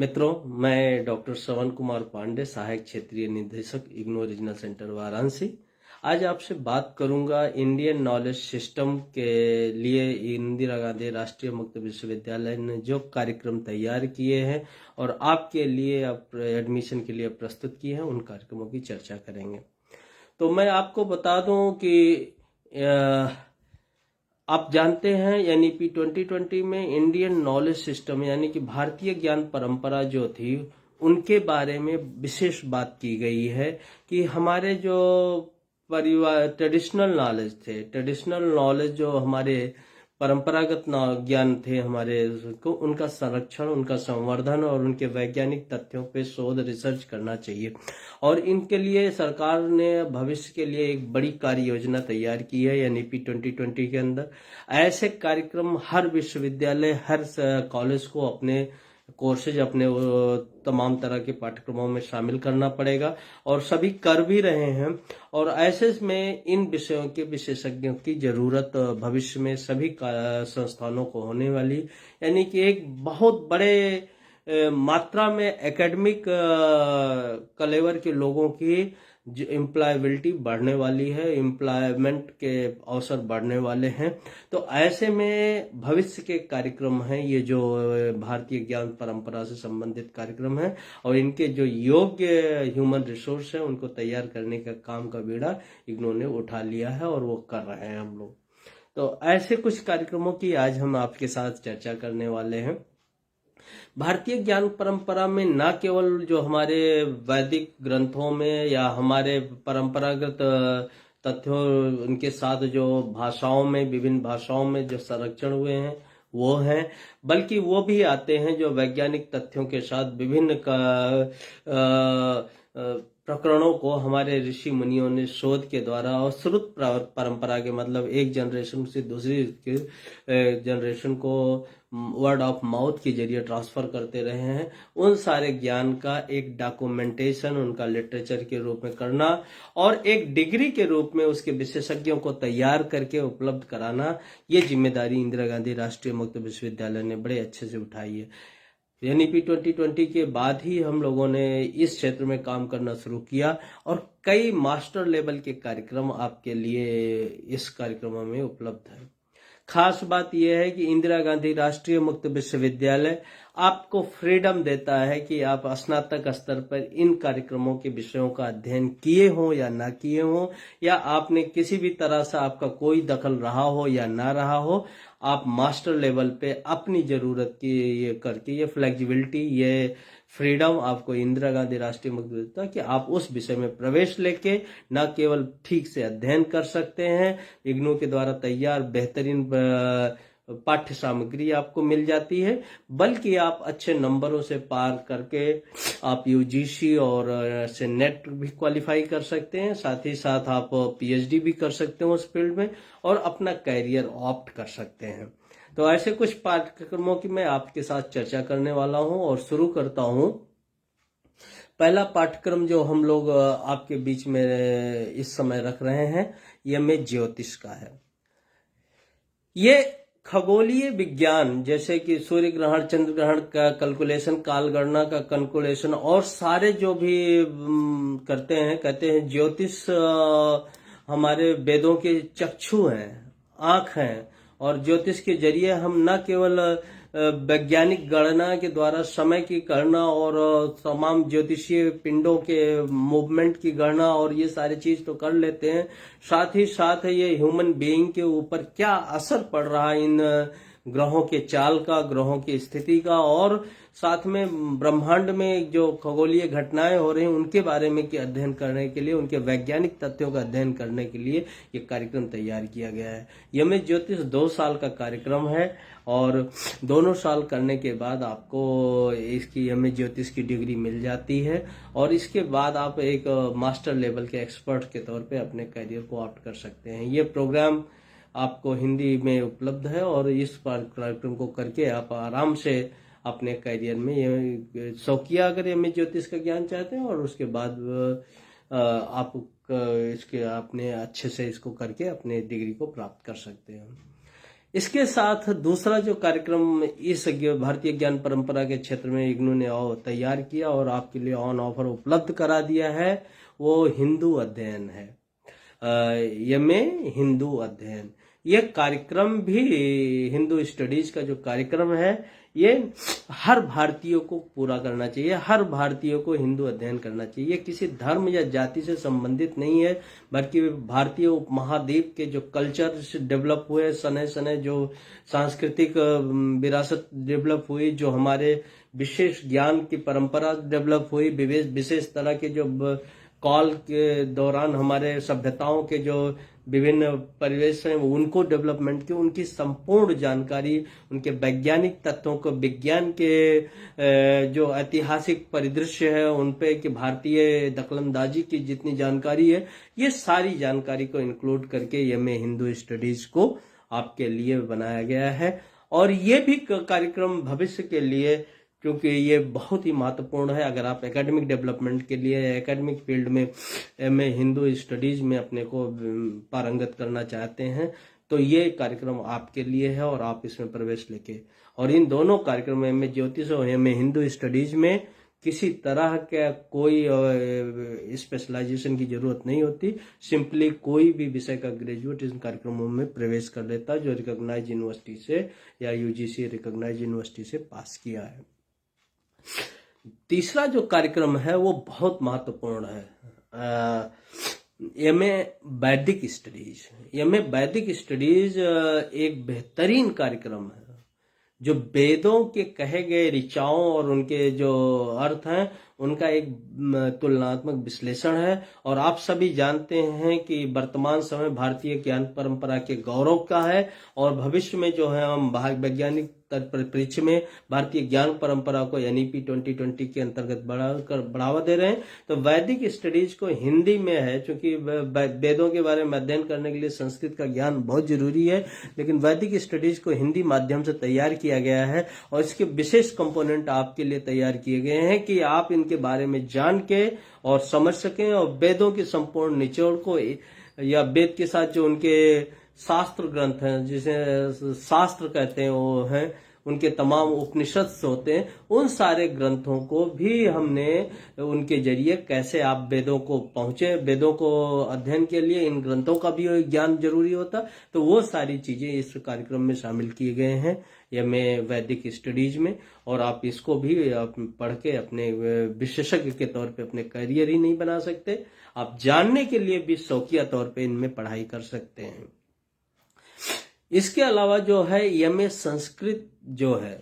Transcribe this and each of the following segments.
मित्रों, मैं डॉक्टर श्रवण कुमार पांडे, सहायक क्षेत्रीय निदेशक इग्नू रीजनल सेंटर वाराणसी। आज आपसे बात करूंगा इंडियन नॉलेज सिस्टम के लिए इंदिरा गांधी राष्ट्रीय मुक्त विश्वविद्यालय ने जो कार्यक्रम तैयार किए हैं और आपके लिए एडमिशन के लिए प्रस्तुत किए हैं, उन कार्यक्रमों की चर्चा करेंगे। तो मैं आपको बता दूं कि आप जानते हैं एनईपी 2020 में इंडियन नॉलेज सिस्टम यानी कि भारतीय ज्ञान परंपरा जो थी उनके बारे में विशेष बात की गई है कि हमारे जो परिवार ट्रेडिशनल नॉलेज जो हमारे परंपरागत ज्ञान थे हमारे को उनका संरक्षण, उनका संवर्धन और उनके वैज्ञानिक तथ्यों पे शोध रिसर्च करना चाहिए। और इनके लिए सरकार ने भविष्य के लिए एक बड़ी कार्य योजना तैयार की है एनईपी 2020 के अंदर। ऐसे कार्यक्रम हर विश्वविद्यालय, हर कॉलेज को अपने कोर्सेज, अपने तमाम तरह के पाठ्यक्रमों में शामिल करना पड़ेगा और सभी कर भी रहे हैं। और ऐसे में इन विषयों के विशेषज्ञों की जरूरत भविष्य में सभी संस्थानों को होने वाली, यानी कि एक बहुत बड़े मात्रा में एकेडमिक कलेवर के लोगों की जो एम्प्लॉयबिलिटी बढ़ने वाली है, एम्प्लॉयमेंट के अवसर बढ़ने वाले हैं। तो ऐसे में भविष्य के कार्यक्रम हैं ये जो भारतीय ज्ञान परंपरा से संबंधित कार्यक्रम है और इनके जो योग्य ह्यूमन रिसोर्स है उनको तैयार करने का काम का बीड़ा इग्नू ने उठा लिया है और वो कर रहे हैं हम लोग। तो ऐसे कुछ कार्यक्रमों की आज हम आपके साथ चर्चा करने वाले हैं। भारतीय ज्ञान परंपरा में न केवल जो हमारे वैदिक ग्रंथों में या हमारे परंपरागत तथ्यों उनके साथ जो भाषाओं में, विभिन्न भाषाओं में जो संरक्षण हुए हैं वो हैं, बल्कि वो भी आते हैं जो वैज्ञानिक तथ्यों के साथ विभिन्न प्रकरणों को हमारे ऋषि मुनियों ने शोध के द्वारा और श्रुत परंपरा के मतलब एक जनरेशन से दूसरी जनरेशन को वर्ड ऑफ माउथ के जरिए ट्रांसफर करते रहे हैं। उन सारे ज्ञान का एक डॉक्यूमेंटेशन उनका लिटरेचर के रूप में करना और एक डिग्री के रूप में उसके विशेषज्ञों को तैयार करके उपलब्ध कराना, ये जिम्मेदारी इंदिरा गांधी राष्ट्रीय मुक्त विश्वविद्यालय ने बड़े अच्छे से उठाई है। एनईपी 2020 के बाद ही हम लोगों ने इस क्षेत्र में काम करना शुरू किया और कई मास्टर लेवल के कार्यक्रम आपके लिए इस कार्यक्रमों में उपलब्ध है। खास बात यह है कि इंदिरा गांधी राष्ट्रीय मुक्त विश्वविद्यालय आपको फ्रीडम देता है कि आप स्नातक स्तर पर इन कार्यक्रमों के विषयों का अध्ययन किए हो या ना किए हो, या आपने किसी भी तरह से आपका कोई दखल रहा हो या ना रहा हो, आप मास्टर लेवल पे अपनी जरूरत की ये करके ये फ्लेक्सिबिलिटी, ये फ्रीडम आपको इंदिरा गांधी राष्ट्रीय मुक्त देता है कि आप उस विषय में प्रवेश लेके न केवल ठीक से अध्ययन कर सकते हैं, इग्नू के द्वारा तैयार बेहतरीन पाठ्य सामग्री आपको मिल जाती है, बल्कि आप अच्छे नंबरों से पार करके आप यूजीसी और से नेट भी क्वालिफाई कर सकते हैं। साथ ही साथ आप पीएचडी भी कर सकते हैं उस फील्ड में और अपना कैरियर ऑप्ट कर सकते हैं। तो ऐसे कुछ पाठ्यक्रमों की मैं आपके साथ चर्चा करने वाला हूं और शुरू करता हूं। पहला पाठ्यक्रम जो हम लोग आपके बीच में इस समय रख रहे हैं यह में ज्योतिष का है। ये खगोलीय विज्ञान जैसे कि सूर्य ग्रहण, चंद्र ग्रहण का कैलकुलेशन, काल गणना का कैलकुलेशन और सारे जो भी करते हैं, कहते हैं ज्योतिष हमारे वेदों के चक्षु हैं, आंख हैं, और ज्योतिष के जरिए हम न केवल वैज्ञानिक गणना के द्वारा समय की गणना और तमाम ज्योतिषीय पिंडों के मूवमेंट की गणना और ये सारी चीज तो कर लेते हैं, साथ ही साथ ये ह्यूमन बीइंग के ऊपर क्या असर पड़ रहा है इन ग्रहों के चाल का, ग्रहों की स्थिति का, और साथ में ब्रह्मांड में जो खगोलीय घटनाएं हो रही हैं उनके बारे में के अध्ययन करने के लिए, उनके वैज्ञानिक तथ्यों का अध्ययन करने के लिए ये कार्यक्रम तैयार किया गया है। यम ज्योतिष 2 साल का कार्यक्रम है और दोनों साल करने के बाद आपको इसकी यम ज्योतिष की डिग्री मिल जाती है और इसके बाद आप एक मास्टर लेवल के एक्सपर्ट के तौर पे अपने करियर को ऑप्ट कर सकते हैं। ये प्रोग्राम आपको हिंदी में उपलब्ध है और इस कार्यक्रम को करके आप आराम से अपने करियर में ये शौकिया अगर एम ज्योतिष का ज्ञान चाहते हैं और उसके बाद आप इसके अपने अच्छे से इसको करके अपने डिग्री को प्राप्त कर सकते हैं। इसके साथ दूसरा जो कार्यक्रम इस भारतीय ज्ञान परंपरा के क्षेत्र में इग्नू ने तैयार किया और आपके लिए ऑन ऑफर उपलब्ध करा दिया है, वो हिंदू अध्ययन है। एमए हिंदू अध्ययन, ये कार्यक्रम भी हिंदू स्टडीज का जो कार्यक्रम है, ये हर भारतीय को पूरा करना चाहिए। हर भारतीय को हिंदू अध्ययन करना चाहिए। किसी धर्म या जाति से संबंधित नहीं है, बल्कि भारतीय उपमहाद्वीप के जो कल्चर डेवलप हुए, सने सने जो सांस्कृतिक विरासत डेवलप हुई, जो हमारे विशेष ज्ञान की परंपरा डेवलप हुई, विशेष तरह के जो काल के दौरान हमारे सभ्यताओं के जो विभिन्न परिवेश हैं, उनको डेवलपमेंट की, उनकी संपूर्ण जानकारी, उनके वैज्ञानिक तत्वों को, विज्ञान के जो ऐतिहासिक परिदृश्य है उन पे, कि भारतीय दखलंदाजी की जितनी जानकारी है, ये सारी जानकारी को इंक्लूड करके एमए हिंदू स्टडीज को आपके लिए बनाया गया है। और ये भी कार्यक्रम भविष्य के लिए, क्योंकि ये बहुत ही महत्वपूर्ण है, अगर आप एकेडमिक डेवलपमेंट के लिए, एकेडमिक फील्ड में एमए हिंदू स्टडीज में अपने को पारंगत करना चाहते हैं, तो ये कार्यक्रम आपके लिए है और आप इसमें प्रवेश लेके, और इन दोनों कार्यक्रमों एमए ज्योतिष और एमए हिंदू स्टडीज में किसी तरह का कोई स्पेशलाइजेशन की जरूरत नहीं होती। सिंपली कोई भी विषय का ग्रेजुएट इन कार्यक्रमों में प्रवेश कर लेता है जो रिकॉग्नाइज यूनिवर्सिटी से या यूजीसी रिकॉग्नाइज यूनिवर्सिटी से पास किया है। तीसरा जो कार्यक्रम है वो बहुत महत्वपूर्ण है, एमए वैदिक स्टडीज। एमए वैदिक स्टडीज एक बेहतरीन कार्यक्रम है जो वेदों के कहे गए ऋचाओं और उनके जो अर्थ हैं उनका एक तुलनात्मक विश्लेषण है। और आप सभी जानते हैं कि वर्तमान समय भारतीय ज्ञान परंपरा के गौरव का है, और भविष्य में जो है हम वैज्ञानिक परिप्रेक्ष्य में भारतीय ज्ञान परंपरा को एनईपी 2020 के अंतर्गत बढ़ावा दे रहे हैं। तो वैदिक स्टडीज को हिंदी में है, क्योंकि वेदों के बारे में अध्ययन करने के लिए संस्कृत का ज्ञान बहुत जरूरी है, लेकिन वैदिक स्टडीज को हिंदी माध्यम से तैयार किया गया है और इसके विशेष कंपोनेंट आपके लिए तैयार किए गए हैं कि आप इनके बारे में जान के और समझ सकें, और वेदों के संपूर्ण निचोड़ को, या वेद के साथ जो उनके शास्त्र ग्रंथ हैं, जिसे शास्त्र कहते हैं, वो हैं उनके तमाम उपनिषद होते हैं, उन सारे ग्रंथों को भी हमने उनके जरिए कैसे आप वेदों को पहुंचे, वेदों को अध्ययन के लिए इन ग्रंथों का भी ज्ञान जरूरी होता, तो वो सारी चीजें इस कार्यक्रम में शामिल किए गए हैं एमए वैदिक स्टडीज में। और आप इसको भी आप पढ़ के अपने विशेषज्ञ के तौर पे अपने करियर ही नहीं बना सकते, आप जानने के लिए भी शौकिया तौर पे इनमें पढ़ाई कर सकते हैं। इसके अलावा जो है एमए संस्कृत जो है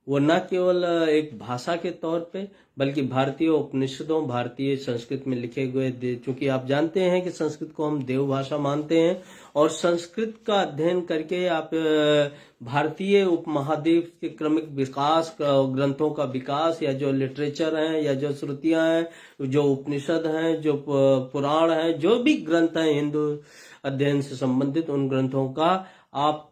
वो न केवल एक भाषा के तौर पे, बल्कि भारतीय उपनिषदों, भारतीय संस्कृत में लिखे हुए, चूंकि आप जानते हैं कि संस्कृत को हम देव भाषा मानते हैं, और संस्कृत का अध्ययन करके आप भारतीय उपमहाद्वीप के क्रमिक विकास, ग्रंथों का विकास, या जो लिटरेचर हैं, या जो श्रुतियां हैं, जो उपनिषद हैं, जो पुराण हैं, जो भी ग्रंथ हैं हिंदू अध्ययन से संबंधित, उन ग्रंथों का आप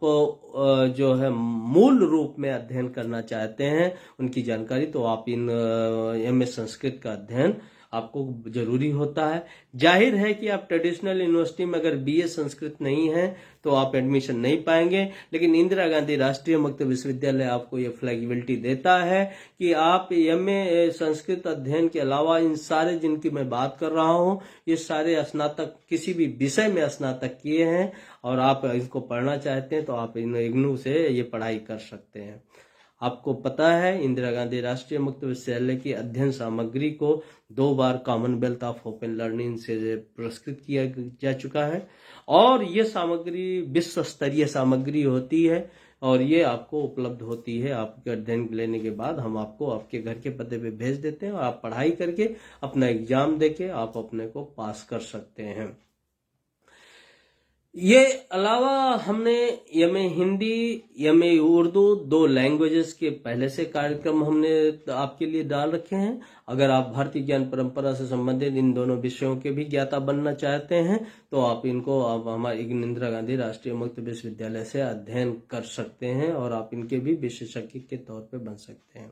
जो है मूल रूप में अध्ययन करना चाहते हैं, उनकी जानकारी, तो आप इन एमए संस्कृत का अध्ययन आपको जरूरी होता है। जाहिर है कि आप ट्रेडिशनल यूनिवर्सिटी में अगर बीए संस्कृत नहीं है तो आप एडमिशन नहीं पाएंगे, लेकिन इंदिरा गांधी राष्ट्रीय मुक्त विश्वविद्यालय आपको ये फ्लेक्सिबिलिटी देता है कि आप एमए संस्कृत अध्ययन के अलावा इन सारे जिनकी मैं बात कर रहा हूँ, ये सारे स्नातक, किसी भी विषय में स्नातक किए हैं और आप इनको पढ़ना चाहते हैं तो आप इन इग्नू से ये पढ़ाई कर सकते हैं। आपको पता है इंदिरा गांधी राष्ट्रीय मुक्त विश्वविद्यालय की अध्ययन सामग्री को 2 बार कॉमनवेल्थ ऑफ ओपन लर्निंग से पुरस्कृत किया जा चुका है, और ये सामग्री विश्व स्तरीय सामग्री होती है, और ये आपको उपलब्ध होती है। आपके अध्ययन लेने के बाद हम आपको आपके घर के पते पे भेज देते हैं, और आप पढ़ाई करके अपना एग्जाम देके आप अपने को पास कर सकते हैं। ये अलावा हमने MA Hindi, MA Urdu, 2 languages के पहले से कार्यक्रम हमने आपके लिए डाल रखे हैं। अगर आप भारतीय ज्ञान परंपरा से संबंधित इन दोनों विषयों के भी ज्ञाता बनना चाहते हैं तो आप इनको आप हमारे इंदिरा गांधी राष्ट्रीय मुक्त विश्वविद्यालय से अध्ययन कर सकते हैं, और आप इनके भी विशेषज्ञ के तौर पे बन सकते हैं।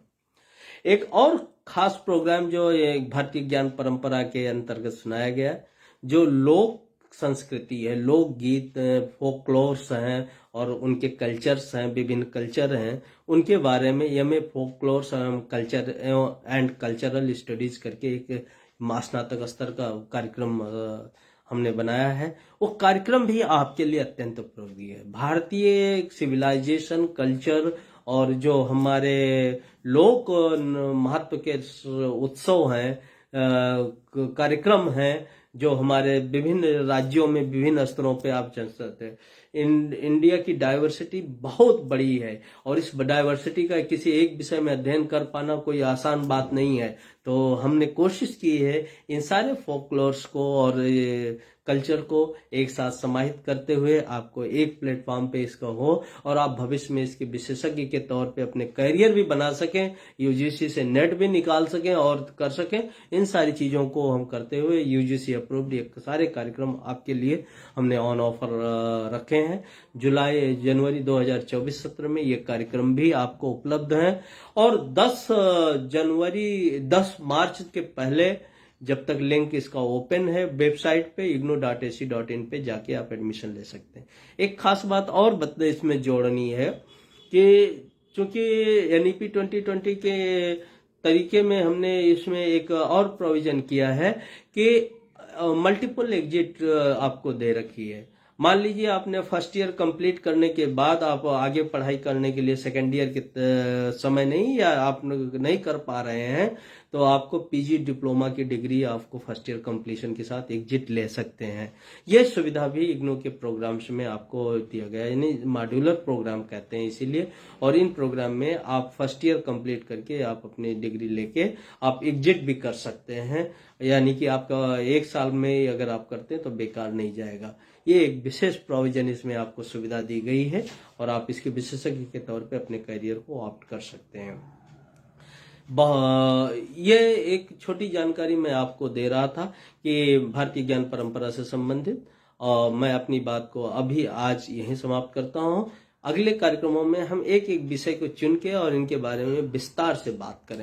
एक और खास प्रोग्राम जो भारतीय ज्ञान परंपरा के अंतर्गत सुनाया गया, जो लोक संस्कृति है, लोकगीत, फोकलोर्स हैं और उनके कल्चर्स हैं, विभिन्न कल्चर हैं, उनके बारे में MA folklores culture and cultural studies करके एक स्नातक स्तर का कार्यक्रम हमने बनाया है। वो कार्यक्रम भी आपके लिए अत्यंत उपयोगी है। भारतीय सिविलाइजेशन, कल्चर और जो हमारे लोक महत्व के उत्सव हैं, कार्यक्रम हैं, जो हमारे विभिन्न राज्यों में विभिन्न स्तरों पे आप जान सकते हैं। इंडिया की डाइवर्सिटी बहुत बड़ी है और इस डाइवर्सिटी का किसी एक विषय में अध्ययन कर पाना कोई आसान बात नहीं है। तो हमने कोशिश की है इन सारे फोकलोर्स को और कल्चर को एक साथ समाहित करते हुए आपको एक प्लेटफॉर्म पे इसका हो और आप भविष्य में इसके विशेषज्ञ के तौर पे अपने करियर भी बना सकें, यूजीसी से नेट भी निकाल सकें और कर सकें। इन सारी चीज़ों को हम करते हुए यूजीसी अप्रूव्ड ये सारे कार्यक्रम आपके लिए हमने ऑन ऑफर रखे हैं। जनवरी 2024 सत्र में ये कार्यक्रम भी आपको उपलब्ध हैं और 10 मार्च के पहले जब तक लिंक इसका ओपन है वेबसाइट पे ignou.ac.in पे जाके आप एडमिशन ले सकते हैं। एक खास बात और इसमें जोड़नी है कि चूंकि एनईपी 2020 के तरीके में हमने इसमें एक और प्रोविजन किया है कि मल्टीपल एग्जिट आपको दे रखी है। मान लीजिए आपने फर्स्ट ईयर कंप्लीट करने के बाद आप आगे पढ़ाई करने के लिए सेकेंड ईयर के समय नहीं या आप नहीं कर पा रहे हैं तो आपको पीजी डिप्लोमा की डिग्री आपको फर्स्ट ईयर कंप्लीशन के साथ एग्जिट ले सकते हैं। ये सुविधा भी इग्नू के प्रोग्राम्स में आपको दिया गया है, यानी मॉड्यूलर प्रोग्राम कहते हैं इसीलिए। और इन प्रोग्राम में आप फर्स्ट ईयर कंप्लीट करके आप अपनी डिग्री लेके आप एग्जिट भी कर सकते हैं, यानी कि आपका 1 साल में अगर आप करते हैं तो बेकार नहीं जाएगा। ये एक विशेष प्रोविजन इसमें आपको सुविधा दी गई है और आप इसके विशेषज्ञ के तौर पे अपने करियर को ऑप्ट कर सकते हैं। ये एक छोटी जानकारी मैं आपको दे रहा था कि भारतीय ज्ञान परंपरा से संबंधित, और मैं अपनी बात को अभी आज यहीं समाप्त करता हूँ। अगले कार्यक्रमों में हम एक एक विषय को चुन के और इनके बारे में विस्तार से बात करें।